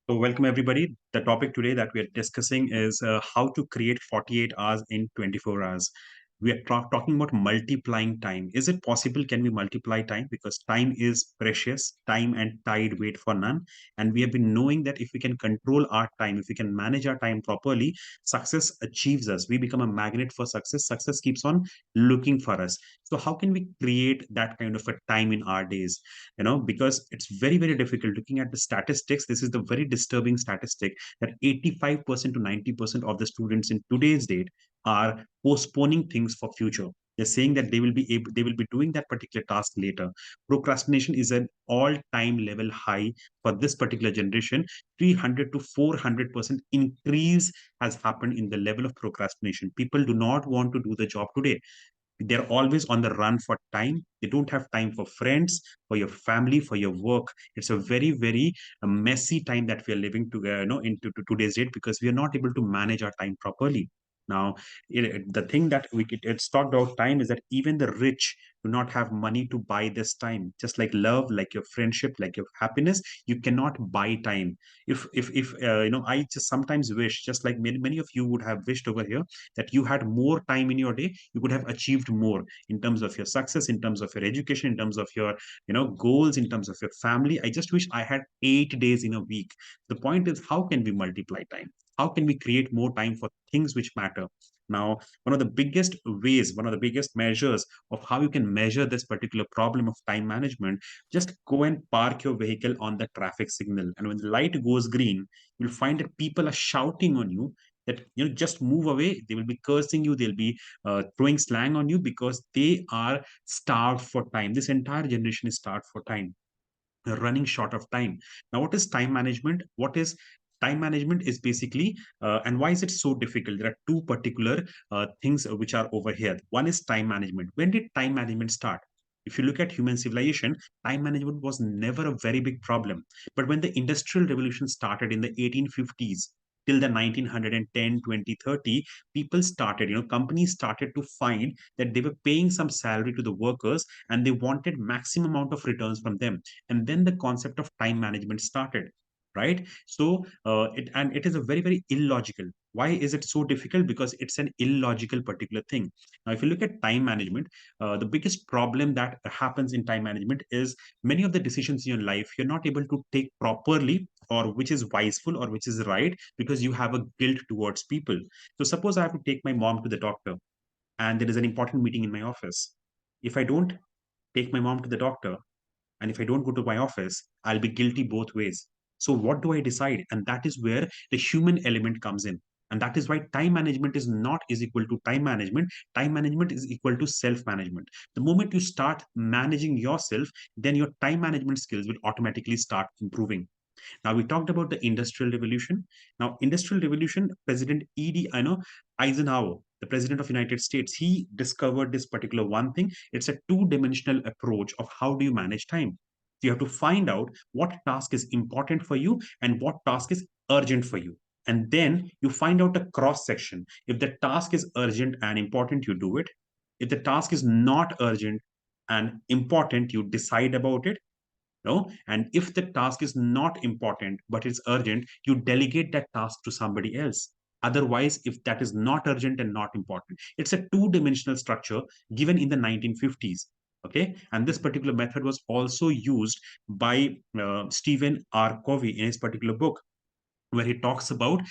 So, welcome everybody. The topic today that we are discussing is how to create 48 hours in 24 hours. We are talking about multiplying time. Is it possible? Can we multiply time? Because time is precious. Time and tide wait for none. And we have been knowing that if we can control our time, if we can manage our time properly, success achieves us. We become a magnet for success. Success keeps on looking for us. So, how can we create that kind of a time in our days? Because it's very difficult. Looking at the statistics, this is the very disturbing statistic that 85% to 90% of the students in today's date are postponing things for future. They're saying that they will be doing that particular task later. Procrastination is an all-time level high for this particular generation. 300 to 400% increase has happened in the level of procrastination. People do not want to do the job today. They're always on the run for time. They don't have time for friends, for your family, for your work. It's a very messy time that we are living together, into today's date, because we are not able to manage our time properly. Now, the thing that it's talked about time is that even the rich do not have money to buy this time. Just like love, like your friendship, like your happiness, you cannot buy time. If I just sometimes wish, just like many of you would have wished over here, that you had more time in your day, you could have achieved more in terms of your success, in terms of your education, in terms of your goals, in terms of your family. I just wish I had 8 days in a week. The point is, how can we multiply time? How can we create more time for things which matter? Now, one of the biggest measures of how you can measure this particular problem of time management, just go and park your vehicle on the traffic signal. And when the light goes green, you'll find that people are shouting on you that just move away. They will be cursing you. They'll be throwing slang on you because they are starved for time. This entire generation is starved for time. They're running short of time. Now, what is time management? What is time management is basically, and why is it so difficult? There are two particular things which are over here. One is time management. When did time management start? If you look at human civilization, time management was never a very big problem. But when the industrial revolution started in the 1850s till the 1910, 20, 30, people started, companies started to find that they were paying some salary to the workers and they wanted maximum amount of returns from them. And then the concept of time management started, right? So it is a very illogical. Why is it so difficult? Because it's an illogical particular thing. Now, if you look at time management, the biggest problem that happens in time management is many of the decisions in your life you're not able to take properly, or which is wiseful, or which is right, because you have a guilt towards people. So suppose I have to take my mom to the doctor, and there is an important meeting in my office. If I don't take my mom to the doctor, and if I don't go to my office, I'll be guilty both ways. So what do I decide? And that is where the human element comes in. And that is why time management is not is equal to time management. Time management is equal to self-management. The moment you start managing yourself, then your time management skills will automatically start improving. Now, we talked about the industrial revolution. Now, industrial revolution, President E.D. Eisenhower, the president of United States, he discovered this particular one thing. It's a two-dimensional approach of how do you manage time. You have to find out what task is important for you and what task is urgent for you. And then you find out a cross section. If the task is urgent and important, you do it. If the task is not urgent and important, you decide about it. No, and if the task is not important but it's urgent, you delegate that task to somebody else. Otherwise, if that is not urgent and not important, it's a two-dimensional structure given in the 1950s. Okay, and this particular method was also used by Stephen R. Covey in his particular book, where he talks about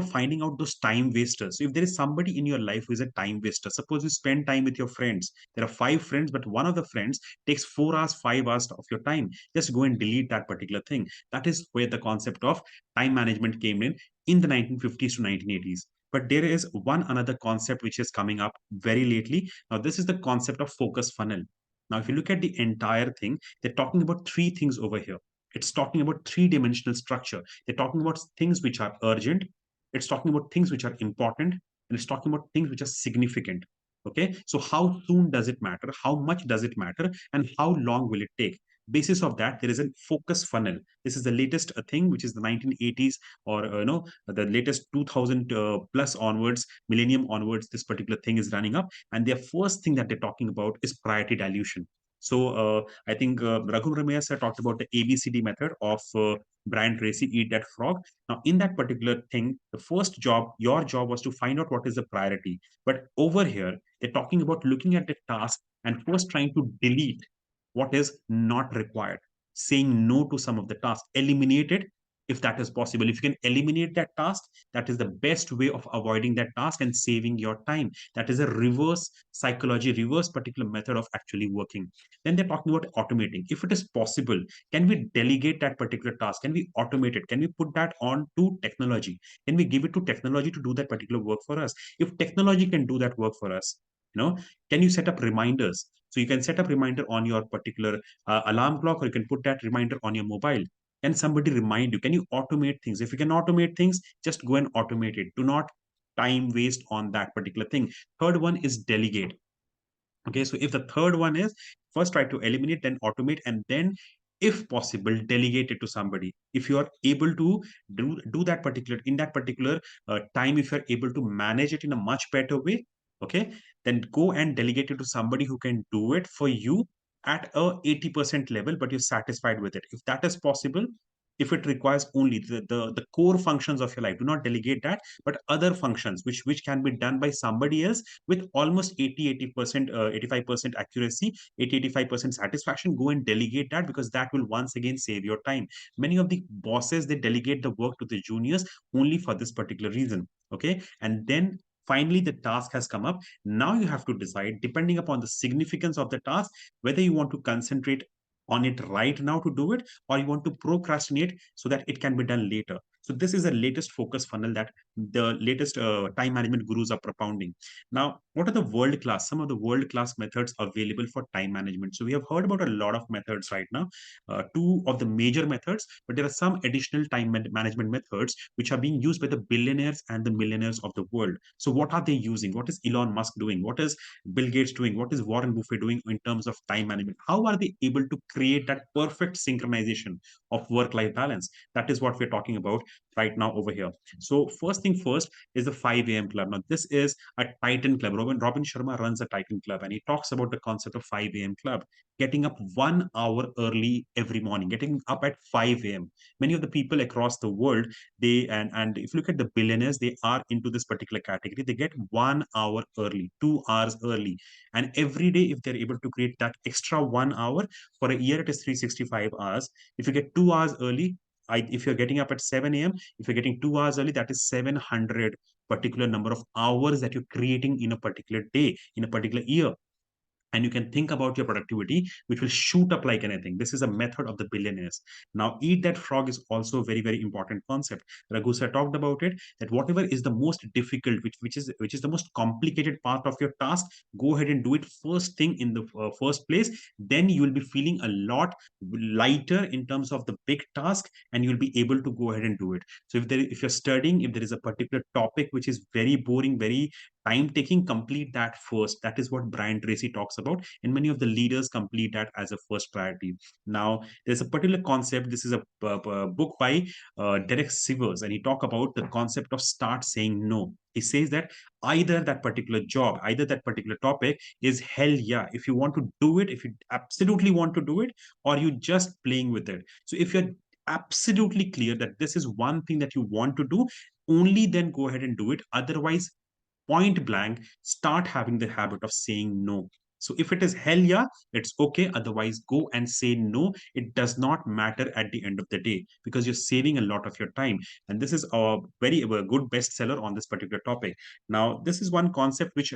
finding out those time wasters. So if there is somebody in your life who is a time waster, suppose you spend time with your friends. There are five friends, but one of the friends takes 4 hours, 5 hours of your time. Just go and delete that particular thing. That is where the concept of time management came in the 1950s to 1980s. But there is one another concept which is coming up very lately. Now, this is the concept of focus funnel. Now, if you look at the entire thing, they're talking about three things over here. It's talking about three-dimensional structure. They're talking about things which are urgent. It's talking about things which are important. And it's talking about things which are significant. Okay. So how soon does it matter? How much does it matter? And how long will it take? Basis of that, there is a focus funnel. This is the latest thing, which is the 1980s, or the latest 2000 plus onwards, millennium onwards. This particular thing is running up, and their first thing that they're talking about is priority dilution. I think Raghu Ramesh sir talked about the ABCD method of Brian Tracy, Eat That Frog. Now, in that particular thing, the first job, your job was to find out what is the priority. But over here, they're talking about looking at the task and first trying to delete what is not required, saying no to some of the tasks, eliminate it if that is possible. If you can eliminate that task, that is the best way of avoiding that task and saving your time. That is a reverse psychology, reverse particular method of actually working. Then they're talking about automating. If it is possible, can we delegate that particular task? Can we automate it? Can we put that on to technology? Can we give it to technology to do that particular work for us? If technology can do that work for us, can you set up reminders? So you can set up reminder on your particular alarm clock, or you can put that reminder on your mobile. Can somebody remind you? Can you automate things? If you can automate things, just go and automate it. Do not time waste on that particular thing. Third one is delegate. Okay, so if the third one is, first try to eliminate, then automate, and then if possible delegate it to somebody. If you are able to do that particular, in that particular time, if you're able to manage it in a much better way, okay, then go and delegate it to somebody who can do it for you at a 80% level, but you're satisfied with it. If that is possible, if it requires only the core functions of your life, do not delegate that, but other functions which can be done by somebody else with almost 80% 85% accuracy, 85% satisfaction, go and delegate that, because that will once again save your time. Many of the bosses, they delegate the work to the juniors only for this particular reason. Okay, and then finally the task has come up. Now you have to decide, depending upon the significance of the task, whether you want to concentrate on it right now to do it, or you want to procrastinate so that it can be done later. So this is the latest focus funnel that the latest time management gurus are propounding. Now, what are the world class, some of the world class methods available for time management? So we have heard about a lot of methods right now, two of the major methods, but there are some additional management methods which are being used by the billionaires and the millionaires of the world. So what are they using? What is Elon Musk doing? What is Bill Gates doing? What is Warren Buffett doing in terms of time management? How are they able to create that perfect synchronization of work life balance? That is what we're talking about right now over here. So first thing first is the 5 a.m. club. Now, this is a Titan club. Robin Sharma runs a Titan club, and he talks about the concept of 5 a.m. club, getting up 1 hour early every morning, getting up at 5 a.m. Many of the people across the world, they and if you look at the billionaires, they are into this particular category. They get 1 hour early, 2 hours early, and every day, if they're able to create that extra 1 hour for a year, it is 365 hours. If you get 2 hours early, if you're getting up at 7 a.m., if you're getting 2 hours early, that is 700 particular number of hours that you're creating in a particular day, in a particular year. And you can think about your productivity, which will shoot up like anything. This is a method of the billionaires. Now, eat that frog is also a very, very important concept. Raghu sir talked about it, that whatever is the most difficult, which is the most complicated part of your task, go ahead and do it first thing in the first place. Then you will be feeling a lot lighter in terms of the big task, and you'll be able to go ahead and do it. So if you're studying, if there is a particular topic which is very boring, very time taking, complete that first. That is what Brian Tracy talks about, and many of the leaders complete that as a first priority. Now, there's a particular concept. This is a book by Derek Sivers, and he talk about the concept of start saying no. He says that either that particular job, either that particular topic is hell yeah, if you want to do it, if you absolutely want to do it, or you just playing with it. So if you're absolutely clear that this is one thing that you want to do, only then go ahead and do it. Otherwise, point blank, start having the habit of saying no. So if it is hell yeah, it's okay. Otherwise, go and say no. It does not matter at the end of the day, because you're saving a lot of your time. And this is a good bestseller on this particular topic. Now, this is one concept which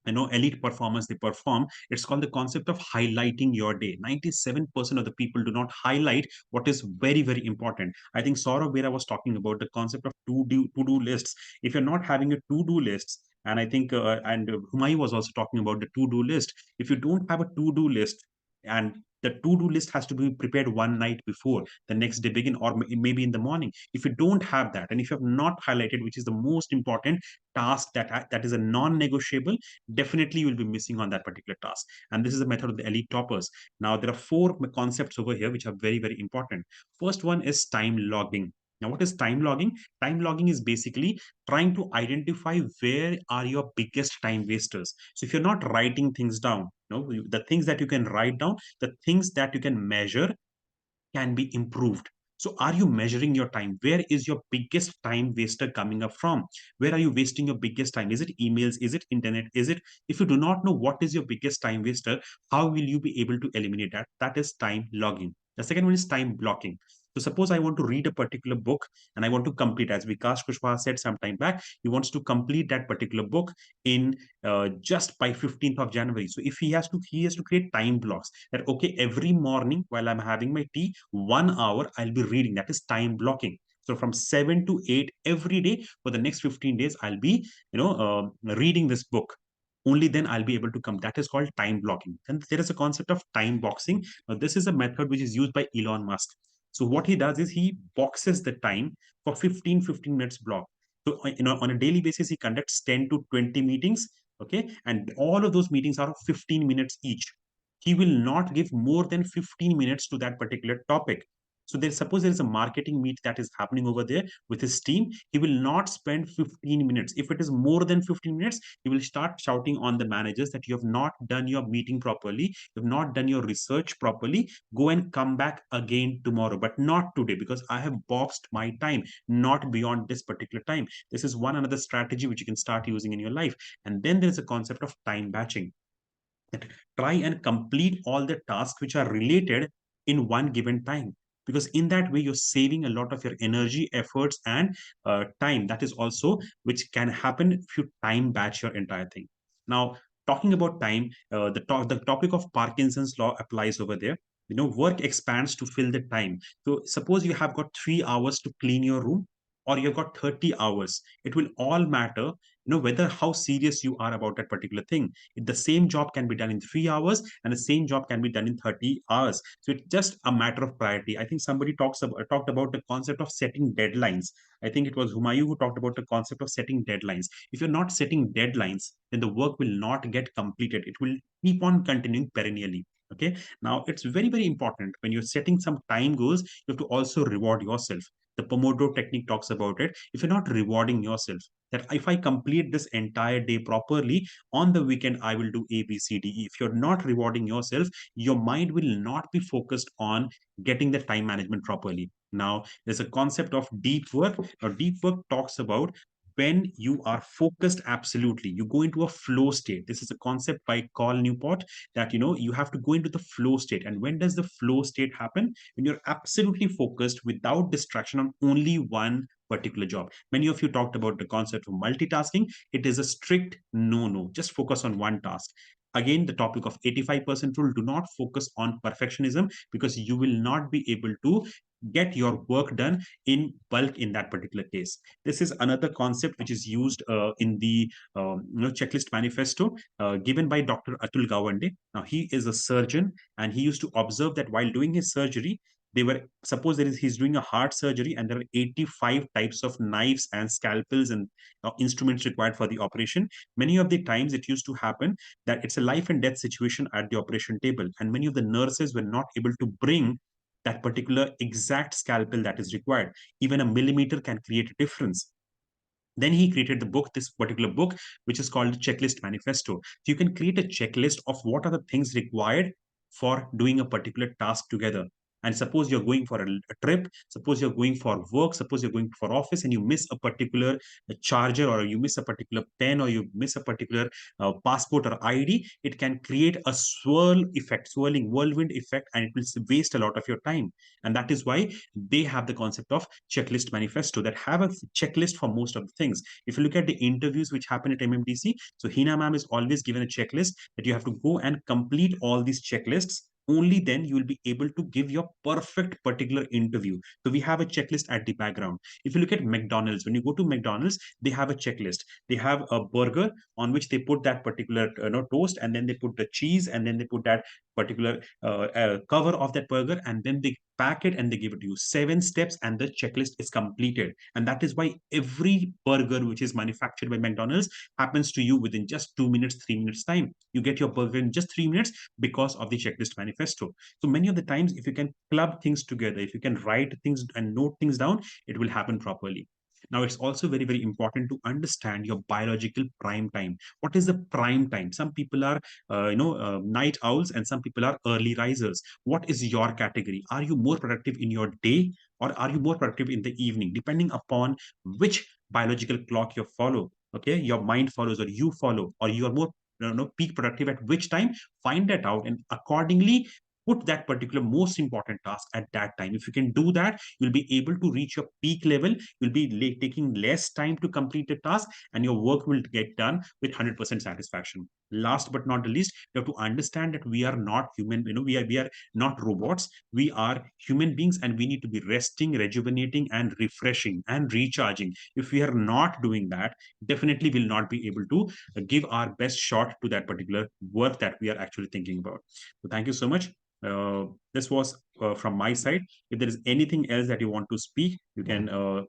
elite performers, they perform. It's called the concept of highlighting your day. 97% of the people do not highlight what is very, very important. I think Saurabh Vera was talking about the concept of to-do lists. If you're not having a to-do list, and I think and Humayu was also talking about the to-do list. If you don't have a to-do list, and the to-do list has to be prepared one night before the next day begin, or maybe in the morning. If you don't have that, and if you have not highlighted, which is the most important task, that is a non-negotiable, definitely you will be missing on that particular task. And this is the method of the elite toppers. Now, there are four concepts over here which are very, very important. First one is time logging. Now, what is time logging? Time logging is basically trying to identify where are your biggest time wasters. So if you're not writing things down, the things that you can write down, the things that you can measure can be improved. So, are you measuring your time? Where is your biggest time waster coming up from? Where are you wasting your biggest time? Is it emails? Is it internet? Is it, if you do not know what is your biggest time waster, how will you be able to eliminate that? That is time logging. The second one is time blocking. So, suppose I want to read a particular book and I want to complete, as Vikas Kushwaha said some time back, he wants to complete that particular book in just by 15th of January. So if he has to create time blocks that, okay, every morning while I'm having my tea, 1 hour I'll be reading. That is time blocking. So from 7 to 8 every day for the next 15 days, I'll be, reading this book. Only then I'll be able to come. That is called time blocking. And there is a concept of time boxing. Now, this is a method which is used by Elon Musk. So what he does is he boxes the time for 15 minutes block. So on a daily basis, he conducts 10 to 20 meetings. Okay. And all of those meetings are of 15 minutes each. He will not give more than 15 minutes to that particular topic. So suppose there is a marketing meet that is happening over there with his team. He will not spend 15 minutes. If it is more than 15 minutes, he will start shouting on the managers that you have not done your meeting properly, you have not done your research properly. Go and come back again tomorrow, but not today, because I have boxed my time, not beyond this particular time. This is one another strategy which you can start using in your life. And then there is a concept of time batching, that try and complete all the tasks which are related in one given time, because in that way you're saving a lot of your energy, efforts, and time. That is also which can happen if you time batch your entire thing. Now, talking about time, the topic of Parkinson's law applies over there. Work expands to fill the time. So suppose you have got 3 hours to clean your room, or you've got 30 hours. It will all matter, whether how serious you are about that particular thing. The same job can be done in 3 hours and the same job can be done in 30 hours. So it's just a matter of priority. I think somebody talked about the concept of setting deadlines. I think it was Humayu who talked about the concept of setting deadlines. If you're not setting deadlines, then the work will not get completed. It will keep on continuing perennially. Okay. Now it's very, very important when you're setting some time goals, you have to also reward yourself. The Pomodoro technique talks about it. If you're not rewarding yourself, that if I complete this entire day properly, on the weekend I will do A, B, C, D, E. If you're not rewarding yourself, your mind will not be focused on getting the time management properly. Now, there's a concept of deep work. Now, deep work talks about when you are focused absolutely, you go into a flow state. This is a concept by Carl Newport, that you have to go into the flow state. And when does the flow state happen? When you're absolutely focused without distraction on only one particular job. Many of you talked about the concept of multitasking. It is a strict no. Just focus on one task. Again, the topic of 85% rule, do not focus on perfectionism, because you will not be able to get your work done in bulk in that particular case. This is another concept which is used in the checklist manifesto given by Dr. Atul Gawande. Now, he is a surgeon, and he used to observe that while doing his surgery, suppose he's doing a heart surgery, and there are 85 types of knives and scalpels and instruments required for the operation. Many of the times it used to happen that it's a life and death situation at the operation table, and many of the nurses were not able to bring that particular exact scalpel that is required. Even a millimeter can create a difference. Then he created this particular book, which is called Checklist Manifesto. So you can create a checklist of what are the things required for doing a particular task together. And suppose you're going for a trip, suppose you're going for work, suppose you're going for office, and you miss a particular charger, or you miss a particular pen, or you miss a particular passport or ID, it can create a swirling whirlwind effect, and it will waste a lot of your time. And that is why they have the concept of checklist manifesto, that have a checklist for most of the things. If you look at the interviews which happen at MMDC, so Hina ma'am is always given a checklist that you have to go and complete all these checklists. Only then you will be able to give your perfect particular interview. So we have a checklist at the background. If you look at McDonald's, when you go to McDonald's, they have a checklist. They have a burger on which they put that particular toast, and then they put the cheese, and then they put that particular cover of that burger, and then they pack it and they give it to you. 7 steps and the checklist is completed. And that is why every burger which is manufactured by McDonald's happens to you within just 2 minutes, 3 minutes time. You get your burger in just 3 minutes because of the checklist manufacturing. manifesto. So many of the times, if you can club things together, if you can write things and note things down, it will happen properly. Now, it's also very, very important to understand your biological prime time. What is the prime time? Some people are, night owls, and some people are early risers. What is your category? Are you more productive in your day, or are you more productive in the evening? Depending upon which biological clock you follow, okay, your mind follows, or you follow, or you are more peak productive at which time. Find that out, and accordingly put that particular most important task at that time. If you can do that, you'll be able to reach your peak level. You'll be taking less time to complete the task, and your work will get done with 100% satisfaction. Last but not the least, you have to understand that we are not human. We are not robots. We are human beings, and we need to be resting, rejuvenating, and refreshing and recharging. If we are not doing that, definitely will not be able to give our best shot to that particular work that we are actually thinking about. So thank you so much. This was from my side. If there is anything else that you want to speak, you can